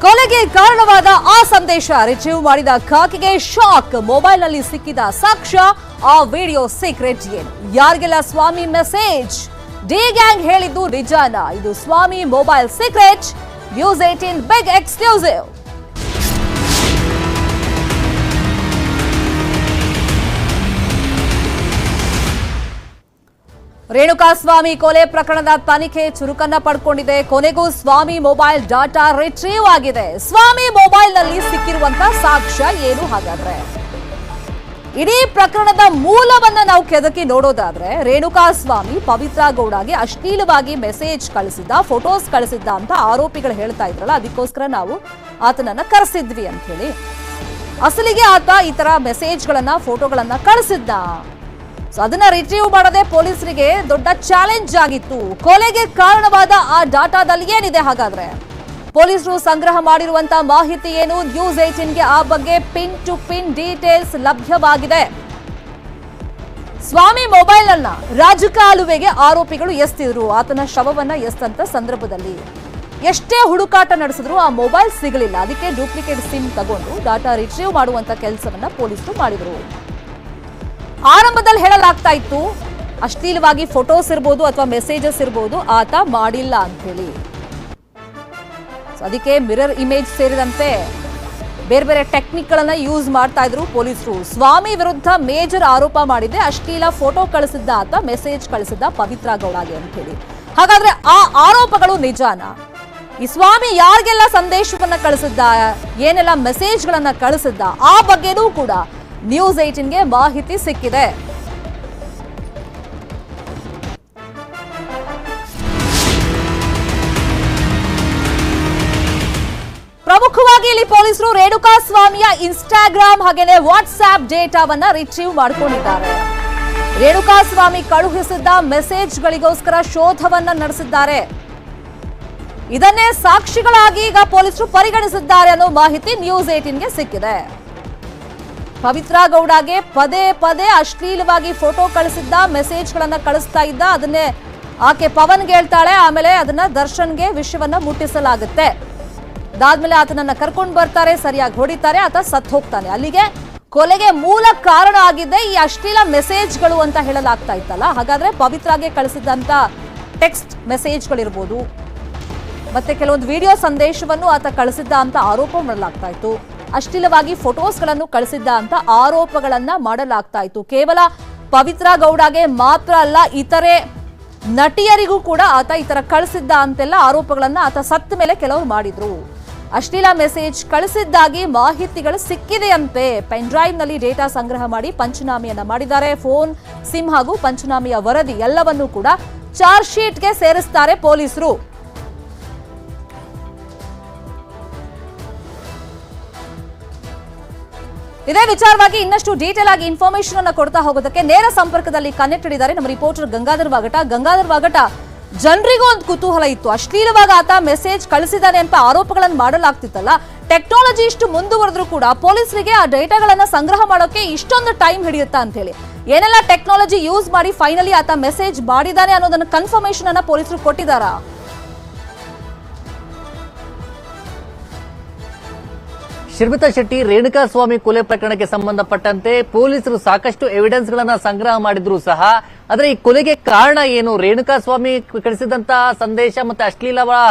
ಕೊಲೆಗೆ ಕಾರಣವಾದ ಆ ಸಂದೇಶ ರಿಟ್ರೀವ್ ಮಾಡಿದ ಖಾಕಿಗೆ ಶಾಕ್. ಮೊಬೈಲ್ನಲ್ಲಿ ಸಿಕ್ಕಿದ ಸಾಕ್ಷ್ಯ, ಆ ವಿಡಿಯೋ ಸೀಕ್ರೆಟ್ ಏನು? ಯಾರಿಗೆಲ್ಲ ಸ್ವಾಮಿ ಮೆಸೇಜ್? ಡಿ ಗ್ಯಾಂಗ್ ಹೇಳಿದ್ದು ನಿಜಾನ? ಇದು ಸ್ವಾಮಿ mobile secret. News 18 big exclusive. Renukaswamy ಕೊಲೆ ಪ್ರಕರಣದ ತನಿಖೆ ಚುರುಕನ್ನ ಪಡ್ಕೊಂಡಿದೆ. ಕೊನೆಗೂ ಸ್ವಾಮಿ ಮೊಬೈಲ್ ಡಾಟಾ ರಿಟ್ರೀವ್ ಆಗಿದೆ. ಸ್ವಾಮಿ ಮೊಬೈಲ್ನಲ್ಲಿ ಸಿಕ್ಕಿರುವಂತಹ ಸಾಕ್ಷ್ಯ ಏನು ಹಾಗಾದ್ರೆ? ಇಡೀ ಪ್ರಕರಣದ ಮೂಲವನ್ನ ನಾವು ಕೆದಕಿ ನೋಡೋದಾದ್ರೆ, ರೇಣುಕಾಸ್ವಾಮಿ ಪವಿತ್ರ ಗೌಡಗೆ ಅಶ್ಲೀಲವಾಗಿ ಮೆಸೇಜ್ ಕಳಿಸಿದ್ದ, ಫೋಟೋಸ್ ಕಳಿಸಿದ್ದ ಅಂತ ಆರೋಪಿಗಳು ಹೇಳ್ತಾ ಇದ್ರಲ್ಲ, ಅದಕ್ಕೋಸ್ಕರ ನಾವು ಆತನನ್ನ ಕರೆಸಿದ್ವಿ ಅಂತ ಹೇಳಿ. ಅಸಲಿಗೆ ಆತ ಈ ತರ ಮೆಸೇಜ್ಗಳನ್ನ, ಫೋಟೋಗಳನ್ನ ಕಳಿಸಿದ್ದ. ಅದನ್ನ ರಿಟ್ರೀವ್ ಮಾಡದೆ ಪೊಲೀಸರಿಗೆ ದೊಡ್ಡ ಚಾಲೆಂಜ್ ಆಗಿತ್ತು. ಕೊಲೆಗೆ ಕಾರಣವಾದ ಆ ಡಾಟಾದಲ್ಲಿ ಏನಿದೆ ಹಾಗಾದ್ರೆ? ಪೊಲೀಸರು ಸಂಗ್ರಹ ಮಾಡಿರುವಂತಹ ಮಾಹಿತಿ ಏನು? ನ್ಯೂಸ್ 18ಗೆ ಆ ಬಗ್ಗೆ ಪಿನ್ ಟು ಪಿನ್ ಡೀಟೇಲ್ಸ್ ಲಭ್ಯವಾಗಿದೆ. ಸ್ವಾಮಿ ಮೊಬೈಲ್ ಅನ್ನ ರಾಜಕಾಲುವೆಗೆ ಆರೋಪಿಗಳು ಎಸ್ತಿದ್ರು. ಆತನ ಶವವನ್ನ ಎಸ್ತಂತ ಸಂದರ್ಭದಲ್ಲಿ ಎಷ್ಟೇ ಹುಡುಕಾಟ ನಡೆಸಿದ್ರು ಆ ಮೊಬೈಲ್ ಸಿಗಲಿಲ್ಲ. ಅದಕ್ಕೆ ಡೂಪ್ಲಿಕೇಟ್ ಸಿಮ್ ತಗೊಂಡು ಡಾಟಾ ರಿಟ್ರೀವ್ ಮಾಡುವಂತ ಕೆಲಸವನ್ನ ಪೊಲೀಸರು ಮಾಡಿದ್ರು. ಆರಂಭದಲ್ಲಿ ಹೇಳಲಾಗ್ತಾ ಇತ್ತು, ಅಶ್ಲೀಲವಾಗಿ ಫೋಟೋಸ್ ಇರ್ಬೋದು ಅಥವಾ ಮೆಸೇಜಸ್ ಇರ್ಬೋದು, ಆತ ಮಾಡಿಲ್ಲ ಅಂತ ಹೇಳಿ. ಅದಕ್ಕೆ ಮಿರರ್ ಇಮೇಜ್ ಸೇರಿದಂತೆ ಬೇರೆ ಬೇರೆ ಟೆಕ್ನಿಕ್ ಗಳನ್ನ ಯೂಸ್ ಮಾಡ್ತಾ ಇದ್ರು ಪೊಲೀಸರು. ಸ್ವಾಮಿ ವಿರುದ್ಧ ಮೇಜರ್ ಆರೋಪ ಮಾಡಿದೆ. ಅಶ್ಲೀಲ ಫೋಟೋ ಕಳಿಸಿದ್ದ ಆತ, ಮೆಸೇಜ್ ಕಳಿಸಿದ್ದ ಪವಿತ್ರ ಗೌಡಗೆ ಅಂತ ಹೇಳಿ. ಹಾಗಾದ್ರೆ ಆ ಆರೋಪಗಳು ನಿಜಾನ? ಈ ಸ್ವಾಮಿ ಯಾರಿಗೆಲ್ಲ ಸಂದೇಶವನ್ನ ಕಳಿಸಿದ್ದ, ಏನೆಲ್ಲ ಮೆಸೇಜ್ಗಳನ್ನ ಕಳಿಸಿದ್ದ, ಆ ಬಗ್ಗೆನೂ ಕೂಡ ನ್ಯೂಸ್ 18ಗೆ ಮಾಹಿತಿ ಸಿಕ್ಕಿದೆ. ಪ್ರಮುಖವಾಗಿ ಇಲ್ಲಿ ಪೊಲೀಸರು ರೇಣುಕಾಸ್ವಾಮಿಯ ಇನ್ಸ್ಟಾಗ್ರಾಮ್ ಹಾಗೇನೆ ವಾಟ್ಸ್ಆಪ್ ಡೇಟಾವನ್ನ ರಿಟ್ರೀವ್ ಮಾಡಿಕೊಂಡಿದ್ದಾರೆ. ರೇಣುಕಾಸ್ವಾಮಿ ಕಳುಹಿಸಿದ್ದ ಮೆಸೇಜ್ಗಳಿಗೋಸ್ಕರ ಶೋಧವನ್ನ ನಡೆಸಿದ್ದಾರೆ. ಇದನ್ನೇ ಸಾಕ್ಷಿಗಳಾಗಿ ಈಗ ಪೊಲೀಸರು ಪರಿಗಣಿಸಿದ್ದಾರೆ ಅನ್ನೋ ಮಾಹಿತಿ ನ್ಯೂಸ್ 18ಗೆ ಸಿಕ್ಕಿದೆ. ಪವಿತ್ರ ಗೌಡಗೆ ಪದೇ ಪದೇ ಅಶ್ಲೀಲವಾಗಿ ಫೋಟೋ ಕಳಿಸಿದ್ದ, ಮೆಸೇಜ್ಗಳನ್ನ ಕಳಿಸ್ತಾ ಇದ್ದ. ಅದನ್ನೇ ಆಕೆ ಪವನ್ಗೆ ಹೇಳ್ತಾಳೆ, ಆಮೇಲೆ ಅದನ್ನ ದರ್ಶನ್ಗೆ ವಿಷಯವನ್ನ ಮುಟ್ಟಿಸಲಾಗುತ್ತೆ. ಅದಾದ್ಮೇಲೆ ಆತನನ್ನ ಕರ್ಕೊಂಡು ಬರ್ತಾರೆ, ಸರಿಯಾಗಿ ಹೊಡಿತಾರೆ, ಆತ ಸತ್ತು ಹೋಗ್ತಾನೆ. ಅಲ್ಲಿಗೆ ಕೊಲೆಗೆ ಮೂಲ ಕಾರಣ ಆಗಿದ್ದೆ ಈ ಅಶ್ಲೀಲ ಮೆಸೇಜ್ಗಳು ಅಂತ ಹೇಳಲಾಗ್ತಾ ಇತ್ತಲ್ಲ. ಹಾಗಾದ್ರೆ ಪವಿತ್ರಾಗೆ ಕಳಿಸಿದಂತ ಟೆಕ್ಸ್ಟ್ ಮೆಸೇಜ್ಗಳಿರ್ಬೋದು, ಮತ್ತೆ ಕೆಲವೊಂದು ವಿಡಿಯೋ ಸಂದೇಶವನ್ನು ಆತ ಕಳಿಸಿದ್ದ ಅಂತ ಆರೋಪ ಮಾಡಲಾಗ್ತಾ ಇತ್ತು. ಅಶ್ಲೀಲವಾಗಿ ಫೋಟೋಸ್ಗಳನ್ನು ಕಳಿಸಿದ್ದ ಅಂತ ಆರೋಪಗಳನ್ನ ಮಾಡಲಾಗ್ತಾ ಇತ್ತು. ಕೇವಲ ಪವಿತ್ರ ಗೌಡಗೆ ಮಾತ್ರ ಅಲ್ಲ, ಇತರೆ ನಟಿಯರಿಗೂ ಕೂಡ ಆತ ಈ ತರ ಕಳಿಸಿದ್ದ ಅಂತೆಲ್ಲ ಆರೋಪಗಳನ್ನ ಆತ ಸತ್ತ ಮೇಲೆ ಕೆಲವರು ಮಾಡಿದ್ರು. ಅಶ್ಲೀಲ ಮೆಸೇಜ್ ಕಳಿಸಿದ್ದಾಗಿ ಮಾಹಿತಿಗಳು ಸಿಕ್ಕಿದೆಯಂತೆ. ಪೆನ್ ಡ್ರೈವ್ ನಲ್ಲಿ ಡೇಟಾ ಸಂಗ್ರಹ ಮಾಡಿ ಪಂಚನಾಮೆಯನ್ನ ಮಾಡಿದ್ದಾರೆ. ಫೋನ್, ಸಿಮ್ ಹಾಗೂ ಪಂಚನಾಮೆಯ ವರದಿ ಎಲ್ಲವನ್ನೂ ಕೂಡ ಚಾರ್ಜ್ ಶೀಟ್ಗೆ ಸೇರಿಸ್ತಾರೆ ಪೊಲೀಸರು. ಇದೇ ವಿಚಾರವಾಗಿ ಇನ್ನಷ್ಟು ಡೀಟೇಲ್ ಆಗಿ ಇನ್ಫಾರ್ಮೇಶನ್ ಅನ್ನು ಕೊಡ್ತಾ ಹೋಗೋದಕ್ಕೆ ನೇರ ಸಂಪರ್ಕದಲ್ಲಿ ಕನೆಕ್ಟೆಡ್ ಇದ್ದಾರೆ ನಮ್ಮ ರಿಪೋರ್ಟರ್ ಗಂಗಾಧರ್ ವಾಗಟ. ಗಂಗಾಧರ್ ವಾಗಟ, ಜನರಿಗೂ ಒಂದು ಕುತೂಹಲ ಇತ್ತು, ಅಶ್ಲೀಲವಾಗಿ ಆತ ಮೆಸೇಜ್ ಕಳಿಸಿದ್ದಾನೆ ಅಂತ ಆರೋಪಗಳನ್ನು ಮಾಡಲಾಗ್ತಿತ್ತಲ್ಲ. ಟೆಕ್ನಾಲಜಿ ಇಷ್ಟು ಮುಂದುವರೆದ್ರೂ ಕೂಡ ಪೊಲೀಸರಿಗೆ ಆ ಡೇಟಾಗಳನ್ನ ಸಂಗ್ರಹ ಮಾಡೋಕೆ ಇಷ್ಟೊಂದು ಟೈಮ್ ಹಿಡಿಯುತ್ತಾ ಅಂತ ಹೇಳಿ, ಏನೆಲ್ಲ ಟೆಕ್ನಾಲಜಿ ಯೂಸ್ ಮಾಡಿ ಫೈನಲಿ ಆತ ಮೆಸೇಜ್ ಮಾಡಿದ್ದಾನೆ ಅನ್ನೋದನ್ನ ಕನ್ಫರ್ಮೇಶನ್ ಅನ್ನ ಪೊಲೀಸರು ಕೊಟ್ಟಿದ್ದಾರಾ? ಶಿರ್ಮಿತಾ ಶೆಟ್ಟಿ, ರೇಣುಕಾಸ್ವಾಮಿ ಕೊಲೆ ಪ್ರಕರಣಕ್ಕೆ ಸಂಬಂಧಪಟ್ಟಂತೆ ಪೊಲೀಸರು ಸಾಕಷ್ಟು ಎವಿಡೆನ್ಸ್ ಗಳನ್ನ ಸಂಗ್ರಹ ಮಾಡಿದ್ರು ಸಹ, ಆದ್ರೆ ಈ ಕೊಲೆಗೆ ಕಾರಣ ಏನು? ರೇಣುಕಾಸ್ವಾಮಿ ಕಳಿಸಿದಂತಹ ಸಂದೇಶ ಮತ್ತೆ ಅಶ್ಲೀಲ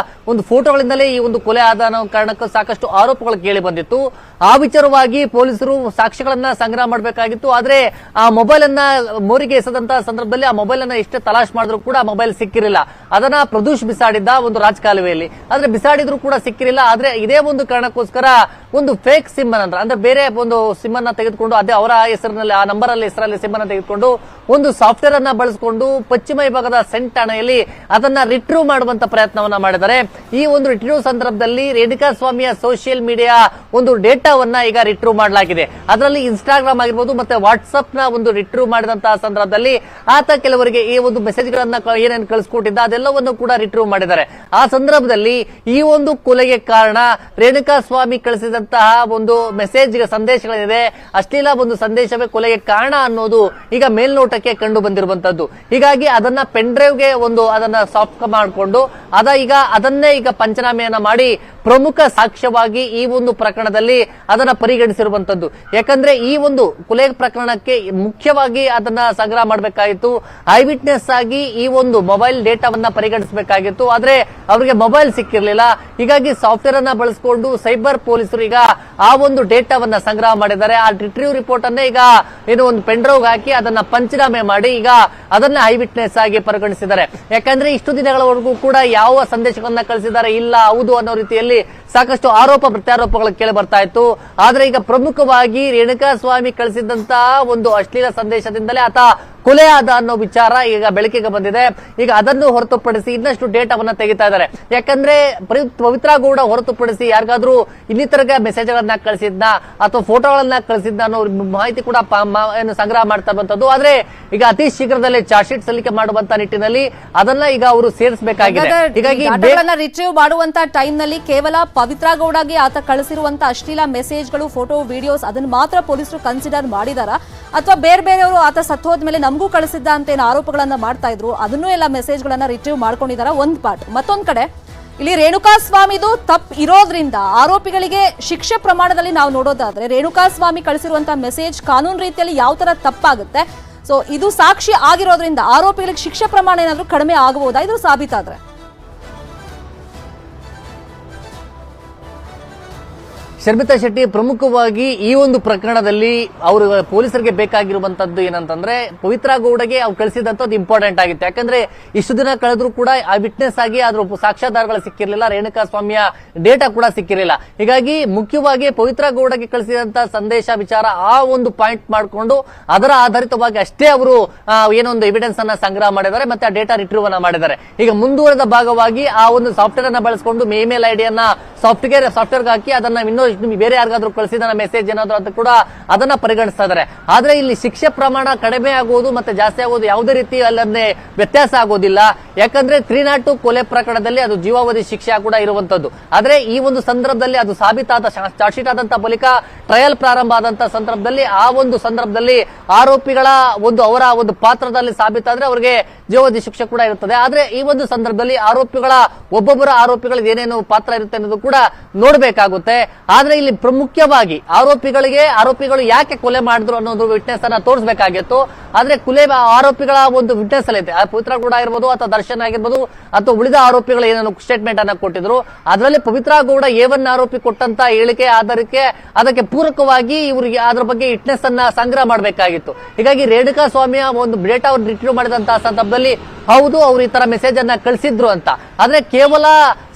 ಒಂದು ಫೋಟೋಗಳಿಂದಲೇ ಈ ಒಂದು ಕೊಲೆ ಆದ ಅನ್ನೋ ಕಾರಣಕ್ಕೂ ಸಾಕಷ್ಟು ಆರೋಪಗಳು ಕೇಳಿ ಬಂದಿತ್ತು. ಆ ವಿಚಾರವಾಗಿ ಪೊಲೀಸರು ಸಾಕ್ಷ್ಯಗಳನ್ನ ಸಂಗ್ರಹ ಮಾಡಬೇಕಾಗಿತ್ತು. ಆದ್ರೆ ಆ ಮೊಬೈಲ್ ಅನ್ನ ಮೋರಿಗೆ ಎಸೆದಂತಹ ಸಂದರ್ಭದಲ್ಲಿ ಆ ಮೊಬೈಲ್ ಅನ್ನ ಎಷ್ಟೇ ತಲಾಶ್ ಮಾಡಿದ್ರು ಕೂಡ ಆ ಮೊಬೈಲ್ ಸಿಕ್ಕಿರಲಿಲ್ಲ. ಅದನ್ನ ಪ್ರದೂಷ್ ಬಿಸಾಡಿದ್ದ ಒಂದು ರಾಜಕಾಲುವೆಯಲ್ಲಿ. ಆದ್ರೆ ಬಿಸಾಡಿದ್ರು ಕೂಡ ಸಿಕ್ಕಿರಲಿಲ್ಲ. ಆದ್ರೆ ಇದೇ ಒಂದು ಕಾರಣಕ್ಕೋಸ್ಕರ ಒಂದು ಫೇಕ್ ಸಿಮ್ ಅಂದ್ರೆ ಬೇರೆ ಒಂದು ಸಿಮ್ ಅನ್ನ ತೆಗೆದುಕೊಂಡು, ಅದೇ ಅವರ ಹೆಸರಿನಲ್ಲಿ, ಆ ನಂಬರ್ ಅಲ್ಲಿ ಹೆಸರಲ್ಲಿ ಸಿಮ್ ಅನ್ನ ತೆಗೆದುಕೊಂಡು ಒಂದು ಸಾಫ್ಟ್ವೇರ್ ಅನ್ನ ಬಳಸಿಕೊಂಡು ಪಶ್ಚಿಮ ವಿಭಾಗದ ಸೆಂಟ್ ಠಾಣೆಯಲ್ಲಿ ಅದನ್ನ ರಿಟ್ರೀವ್ ಮಾಡುವಂತ ಪ್ರಯತ್ನವನ್ನ ಮಾಡಿದ್ದಾರೆ. ಈ ಒಂದು ರಿಟ್ರೀವ್ ಸಂದರ್ಭದಲ್ಲಿ ರೇಣುಕಾಸ್ವಾಮಿಯ ಸೋಷಿಯಲ್ ಮೀಡಿಯಾ ಒಂದು ಡೇಟಾವನ್ನ ಈಗ ರಿಟ್ರೀವ್ ಮಾಡಲಾಗಿದೆ. ಅದರಲ್ಲಿ ಇನ್ಸ್ಟಾಗ್ರಾಮ್ ಆಗಿರ್ಬೋದು ಮತ್ತೆ ವಾಟ್ಸ್ಆಪ್ ನ ಒಂದು ರಿಟ್ರೀವ್ ಮಾಡಿದಂತಹ ಸಂದರ್ಭದಲ್ಲಿ ಆತ ಕೆಲವರಿಗೆ ಈ ಒಂದು ಮೆಸೇಜ್ ಗಳನ್ನ ಏನೇನು ಕಳಿಸ್ಕೊಟ್ಟಿದ್ದ ಅದೆಲ್ಲವನ್ನು ಕೂಡ ರಿಟ್ರೀವ್ ಮಾಡಿದ್ದಾರೆ. ಆ ಸಂದರ್ಭದಲ್ಲಿ ಈ ಒಂದು ಕೊಲೆಗೆ ಕಾರಣ ರೇಣುಕಾಸ್ವಾಮಿ ಕಳಿಸಿದಂತಹ ಒಂದು ಮೆಸೇಜ್ ಸಂದೇಶಗಳಿದೆ, ಅಶ್ಲೀಲ ಒಂದು ಸಂದೇಶವೇ ಕೊಲೆಗೆ ಕಾರಣ ಅನ್ನೋದು ಈಗ ಮೇಲ್ನೋಟಕ್ಕೆ ಕಂಡು ಬಂದಿರುವಂತಹ ಮಾಡಿರುವಂತದ್ದು. ಹೀಗಾಗಿ ಅದನ್ನ ಪೆನ್ ಡ್ರೈವ್ಗೆ ಅದನ್ನ ಸಾಫ್ಟ್ ಮಾಡಿಕೊಂಡು ಅದನ್ನೇ ಈಗ ಪಂಚನಾಮೆಯನ್ನ ಮಾಡಿ ಪ್ರಮುಖ ಸಾಕ್ಷ್ಯವಾಗಿ ಈ ಒಂದು ಪ್ರಕರಣದಲ್ಲಿ ಅದನ್ನ ಪರಿಗಣಿಸಿರುವಂತದ್ದು. ಯಾಕಂದ್ರೆ ಈ ಒಂದು ಕೊಲೆ ಪ್ರಕರಣಕ್ಕೆ ಮುಖ್ಯವಾಗಿ ಅದನ್ನ ಸಂಗ್ರಹ ಮಾಡಬೇಕಾಗಿತ್ತು, ಐ ವಿಟ್ನೆಸ್ ಆಗಿ ಈ ಒಂದು ಮೊಬೈಲ್ ಡೇಟಾವನ್ನ ಪರಿಗಣಿಸಬೇಕಾಗಿತ್ತು. ಆದ್ರೆ ಅವರಿಗೆ ಮೊಬೈಲ್ ಸಿಕ್ಕಿರ್ಲಿಲ್ಲ. ಹೀಗಾಗಿ ಸಾಫ್ಟ್ವೇರ್ ಅನ್ನ ಬಳಸಿಕೊಂಡು ಸೈಬರ್ ಪೊಲೀಸರು ಈಗ ಆ ಒಂದು ಡೇಟಾವನ್ನ ಸಂಗ್ರಹ ಮಾಡಿದ್ದಾರೆ. ಆ ರಿಟ್ರೀವ್ ರಿಪೋರ್ಟ್ ಅನ್ನೇ ಈಗ ಒಂದು ಪೆನ್ ಡ್ರೈವ್ ಹಾಕಿ ಅದನ್ನ ಪಂಚನಾಮೆ ಮಾಡಿ ಈಗ ಅದನ್ನ ಐ ವಿಟ್ನೆಸ್ ಆಗಿ ಪರಿಗಣಿಸಿದ್ದಾರೆ. ಯಾಕಂದ್ರೆ ಇಷ್ಟು ದಿನಗಳವರೆಗೂ ಕೂಡ ಯಾವ ಸಂದೇಶಗಳನ್ನ ಕಳಿಸಿದ್ದಾರೆ ಇಲ್ಲ ಹೌದು ಅನ್ನೋ ರೀತಿಯಲ್ಲಿ ಸಾಕಷ್ಟು ಆರೋಪ ಪ್ರತ್ಯಾರೋಪಗಳು ಕೇಳಿ ಬರ್ತಾ ಇತ್ತು. ಆದ್ರೆ ಈಗ ಪ್ರಮುಖವಾಗಿ ರೇಣುಕಾಸ್ವಾಮಿ ಕಳಿಸಿದಂತಹ ಒಂದು ಅಶ್ಲೀಲ ಸಂದೇಶದಿಂದಲೇ ಆತ ಕೊಲೆ ಆದ ಅನ್ನೋ ವಿಚಾರ ಈಗ ಬೆಳಕಿಗೆ ಬಂದಿದೆ. ಈಗ ಅದನ್ನು ಹೊರತುಪಡಿಸಿ ಇನ್ನಷ್ಟು ಡೇಟಾವನ್ನ ತೆಗಿತಾ ಇದ್ದಾರೆ. ಯಾಕಂದ್ರೆ ಪವಿತ್ರ ಗೌಡ ಹೊರತುಪಡಿಸಿ ಯಾರಿಗಾದ್ರೂ ಇನ್ನಿತರ ಮೆಸೇಜ್ ಗಳನ್ನ ಕಳಿಸಿದ್ನ ಅಥವಾ ಫೋಟೋಗಳನ್ನ ಕಳಿಸಿದ್ನ ಅನ್ನೋ ಮಾಹಿತಿ ಕೂಡ ಸಂಗ್ರಹ ಮಾಡ್ತಾ ಇರುವಂತದ್ದು. ಆದ್ರೆ ಈಗ ಅತಿ ಶೀಘ್ರದಲ್ಲೇ ಚಾರ್ಜ್ ಶೀಟ್ ಸಲ್ಲಿಕೆ ಮಾಡುವಂತ ನಿಟ್ಟಿನಲ್ಲಿ ಅದನ್ನ ಈಗ ಅವರು ಸೇರಿಸಬೇಕಾಗಿದೆ. ಹೀಗಾಗಿ ರಿಟ್ರೀವ್ ಮಾಡುವಂತ ಟೈಮ್ ನಲ್ಲಿ ಕೇವಲ ಪವಿತ್ರ ಗೌಡಗೆ ಆತ ಕಳಿಸಿರುವಂತ ಅಶ್ಲೀಲ ಮೆಸೇಜ್ಗಳು, ಫೋಟೋ, ವಿಡಿಯೋಸ್ ಅದನ್ನ ಮಾತ್ರ ಪೊಲೀಸರು ಕನ್ಸಿಡರ್ ಮಾಡಿದಾರ ಅಥವಾ ಬೇರೆಯವರು ಆತ ಸತ್ತೋದ್ಮೇಲೆ ನಮಗೂ ಕಳಿಸಿದ್ದ ಅಂತ ಏನು ಆರೋಪಗಳನ್ನ ಮಾಡ್ತಾ ಇದ್ರು ಅದನ್ನೂ ಎಲ್ಲ ಮೆಸೇಜ್ ಗಳನ್ನ ರಿಟ್ರೀವ್ ಮಾಡ್ಕೊಂಡಿದಾರ ಒಂದ್ ಪಾರ್ಟ್. ಮತ್ತೊಂದ್ ಕಡೆ ಇಲ್ಲಿ ರೇಣುಕಾಸ್ವಾಮಿದು ತಪ್ಪು ಇರೋದ್ರಿಂದ ಆರೋಪಿಗಳಿಗೆ ಶಿಕ್ಷೆ ಪ್ರಮಾಣದಲ್ಲಿ ನಾವು ನೋಡೋದಾದ್ರೆ ರೇಣುಕಾಸ್ವಾಮಿ ಕಳಿಸಿರುವಂತಹ ಮೆಸೇಜ್ ಕಾನೂನು ರೀತಿಯಲ್ಲಿ ಯಾವ ತರ ತಪ್ಪಾಗುತ್ತೆ, ಸೊ ಇದು ಸಾಕ್ಷಿ ಆಗಿರೋದ್ರಿಂದ ಆರೋಪಿಗಳಿಗೆ ಶಿಕ್ಷೆ ಪ್ರಮಾಣ ಏನಾದ್ರೂ ಕಡಿಮೆ ಆಗಬಹುದಾ ಇದು ಸಾಬೀತಾದ್ರೆ? ಶರ್ಮಿತಾ ಶೆಟ್ಟಿ, ಪ್ರಮುಖವಾಗಿ ಈ ಒಂದು ಪ್ರಕರಣದಲ್ಲಿ ಅವರು ಪೊಲೀಸರಿಗೆ ಬೇಕಾಗಿರುವಂತದ್ದು ಏನಂತಂದ್ರೆ ಪವಿತ್ರ ಗೌಡಗೆ ಅವ್ರು ಕಳಿಸಿದಂತದ್ದು ಇಂಪಾರ್ಟೆಂಟ್ ಆಗಿತ್ತು. ಯಾಕಂದ್ರೆ ಇಷ್ಟು ದಿನ ಕಳೆದ್ರು ಕೂಡ ಆ ವಿಟ್ನೆಸ್ ಆಗಿ ಅದ್ರ ಸಾಕ್ಷ್ಯಾಧಾರಗಳು ಸಿಕ್ಕಿರಲಿಲ್ಲ, ರೇಣುಕಾಸ್ವಾಮಿಯ ಡೇಟಾ ಕೂಡ ಸಿಕ್ಕಿರಲಿಲ್ಲ. ಹೀಗಾಗಿ ಮುಖ್ಯವಾಗಿ ಪವಿತ್ರ ಗೌಡಗೆ ಕಳಿಸಿದಂತ ಸಂದೇಶ ವಿಚಾರ ಆ ಒಂದು ಪಾಯಿಂಟ್ ಮಾಡಿಕೊಂಡು ಅದರ ಆಧಾರಿತವಾಗಿ ಅಷ್ಟೇ ಅವರು ಏನೊಂದು ಎವಿಡೆನ್ಸ್ ಅನ್ನ ಸಂಗ್ರಹ ಮಾಡಿದ್ದಾರೆ ಮತ್ತೆ ಆ ಡೇಟಾ ರಿಟ್ರೀವ್ ಅನ್ನ ಮಾಡಿದ್ದಾರೆ. ಈಗ ಮುಂದುವರೆದ ಭಾಗವಾಗಿ ಆ ಒಂದು ಸಾಫ್ಟ್ವೇರ್ ಅನ್ನ ಬಳಸಿಕೊಂಡು ಮೇಲ್ ಐಡಿಯನ್ನ ಸಾಫ್ಟ್ವೇರ್ ಹಾಕಿ ಅದನ್ನ ಇನ್ನೂ ಬೇರೆ ಯಾರಿಗಾದ್ರೂ ಕಳಿಸಿದ ಮೆಸೇಜ್ ಏನಾದ್ರು ಅಂತ ಕೂಡ ಅದನ್ನ ಪರಿಗಣಿಸ್ತಾ ಇದ್ದಾರೆ. ಆದ್ರೆ ಇಲ್ಲಿ ಶಿಕ್ಷೆ ಪ್ರಮಾಣ ಕಡಿಮೆ ಆಗೋದು ಮತ್ತೆ ಜಾಸ್ತಿ ಆಗೋದು ಯಾವುದೇ ರೀತಿ ಅಲ್ಲೇ ವ್ಯತ್ಯಾಸ ಆಗೋದಿಲ್ಲ. ಯಾಕಂದ್ರೆ 302 ಕೊಲೆ ಪ್ರಕರಣದಲ್ಲಿ ಅದು ಜೀವಾವಧಿ ಶಿಕ್ಷೆ ಕೂಡ ಇರುವಂತದ್ದು. ಆದ್ರೆ ಈ ಒಂದು ಸಂದರ್ಭದಲ್ಲಿ ಅದು ಸಾಬೀತಾದ ಚಾರ್ಜ್ ಶೀಟ್ ಆದಂತ ಬಳಿಕ ಟ್ರಯಲ್ ಪ್ರಾರಂಭ ಆದಂತ ಸಂದರ್ಭದಲ್ಲಿ ಆ ಒಂದು ಸಂದರ್ಭದಲ್ಲಿ ಆರೋಪಿಗಳ ಅವರ ಒಂದು ಪಾತ್ರದಲ್ಲಿ ಸಾಬೀತಾದ್ರೆ ಅವರಿಗೆ ಜೀವಾವಧಿ ಶಿಕ್ಷೆ ಕೂಡ ಇರುತ್ತದೆ. ಆದ್ರೆ ಈ ಒಂದು ಸಂದರ್ಭದಲ್ಲಿ ಒಬ್ಬೊಬ್ಬರ ಆರೋಪಿಗಳ ಏನೇನು ಪಾತ್ರ ಇರುತ್ತೆ ಅನ್ನೋದು ಕೂಡ ನೋಡ್ಬೇಕಾಗುತ್ತೆ. ಆದ್ರೆ ಇಲ್ಲಿ ಮುಖ್ಯವಾಗಿ ಆರೋಪಿಗಳು ಯಾಕೆ ಕೊಲೆ ಮಾಡಿದ್ರು ಅನ್ನೋದು ವಿಟ್ನೆಸ್ ಅನ್ನ ತೋರಿಸಬೇಕಾಗಿತ್ತು. ಆದ್ರೆ ಆರೋಪಿಗಳ ಒಂದು ವಿಟ್ನೆಸ್ ಅಲ್ಲಿ ಪವಿತ್ರ ಗೌಡ ಆಗಿರ್ಬೋದು ಅಥವಾ ದರ್ಶನ್ ಆಗಿರ್ಬೋದು ಅಥವಾ ಉಳಿದ ಆರೋಪಿಗಳು ಏನೇನು ಸ್ಟೇಟ್ಮೆಂಟ್ ಅನ್ನ ಕೊಟ್ಟಿದ್ರು ಅದರಲ್ಲಿ ಪವಿತ್ರ ಗೌಡ A1 ಆರೋಪಿ ಕೊಟ್ಟಂತ ಹೇಳಿಕೆ ಆಧಾರಕ್ಕೆ ಅದಕ್ಕೆ ಪೂರಕವಾಗಿ ಇವರಿಗೆ ಅದರ ಬಗ್ಗೆ ವಿಟ್ನೆಸ್ ಅನ್ನ ಸಂಗ್ರಹ ಮಾಡಬೇಕಾಗಿತ್ತು. ಹೀಗಾಗಿ ರೇಣುಕಾಸ್ವಾಮಿಯ ಒಂದು ಡೇಟಾ ರಿಟ್ರೀವ್ ಮಾಡಿದಂತಹ ಸಂದರ್ಭದಲ್ಲಿ ಹೌದು ಅವರು ಈ ತರ ಮೆಸೇಜ್ ಅನ್ನ ಕಳಿಸಿದ್ರು ಅಂತ, ಆದ್ರೆ ಕೇವಲ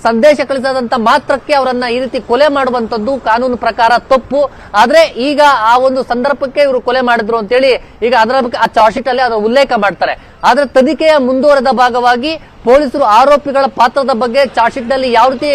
ಸಂದೇಶ ಕಳಿಸದಂತ ಮಾತ್ರಕ್ಕೆ ಅವರನ್ನ ಈ ರೀತಿ ಕೊಲೆ ಮಾಡುವಂತದ್ದು ಕಾನೂನು ಪ್ರಕಾರ ತಪ್ಪು. ಆದ್ರೆ ಈಗ ಆ ಒಂದು ಸಂದರ್ಭಕ್ಕೆ ಇವರು ಕೊಲೆ ಮಾಡಿದ್ರು ಅಂತೇಳಿ ಈಗ ಅದರ ಆ ಚಾರ್ಜ್ ಶೀಟ್ ಅಲ್ಲಿ ಅದರ ಉಲ್ಲೇಖ ಮಾಡ್ತಾರೆ. ಆದ್ರೆ ತನಿಖೆಯ ಮುಂದುವರೆದ ಭಾಗವಾಗಿ ಪೊಲೀಸರು ಆರೋಪಿಗಳ ಪಾತ್ರದ ಬಗ್ಗೆ ಚಾರ್ಜ್ ಶೀಟ್ ನಲ್ಲಿ ಯಾವ ರೀತಿ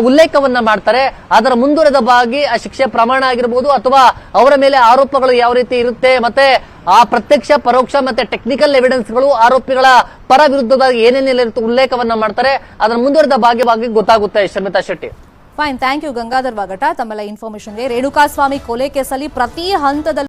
ಉಲ್ಲೇಖವನ್ನ ಮಾಡ್ತಾರೆ ಅದರ ಮುಂದುವರೆದ ಭಾಗಿ ಆ ಶಿಕ್ಷೆ ಪ್ರಮಾಣ ಆಗಿರ್ಬೋದು ಅಥವಾ ಅವರ ಮೇಲೆ ಆರೋಪಗಳು ಯಾವ ರೀತಿ ಇರುತ್ತೆ ಮತ್ತೆ ಆ ಪ್ರತ್ಯಕ್ಷ ಪರೋಕ್ಷ ಮತ್ತೆ ಟೆಕ್ನಿಕಲ್ ಎವಿಡೆನ್ಸ್ ಗಳು ಆರೋಪಿಗಳ ಪರ ವಿರುದ್ಧವಾಗಿ ಏನೇನೆಲ್ಲ ಉಲ್ಲೇಖವನ್ನ ಮಾಡ್ತಾರೆ ಅದರ ಮುಂದುವರೆದ ಭಾಗವಾಗಿ ಗೊತ್ತಾಗುತ್ತೆ. Sharmita Shetty, fine, thank you Gangadhar ವಾಗಟ ತಮ್ಮೆಲ್ಲ ಇನ್ಫಾರ್ಮೇಶನ್ಗೆ. ರೇಣುಕಾಸ್ವಾಮಿ ಕೊಲೆ ಕೇಸಲ್ಲಿ ಪ್ರತಿ ಹಂತದಲ್ಲಿ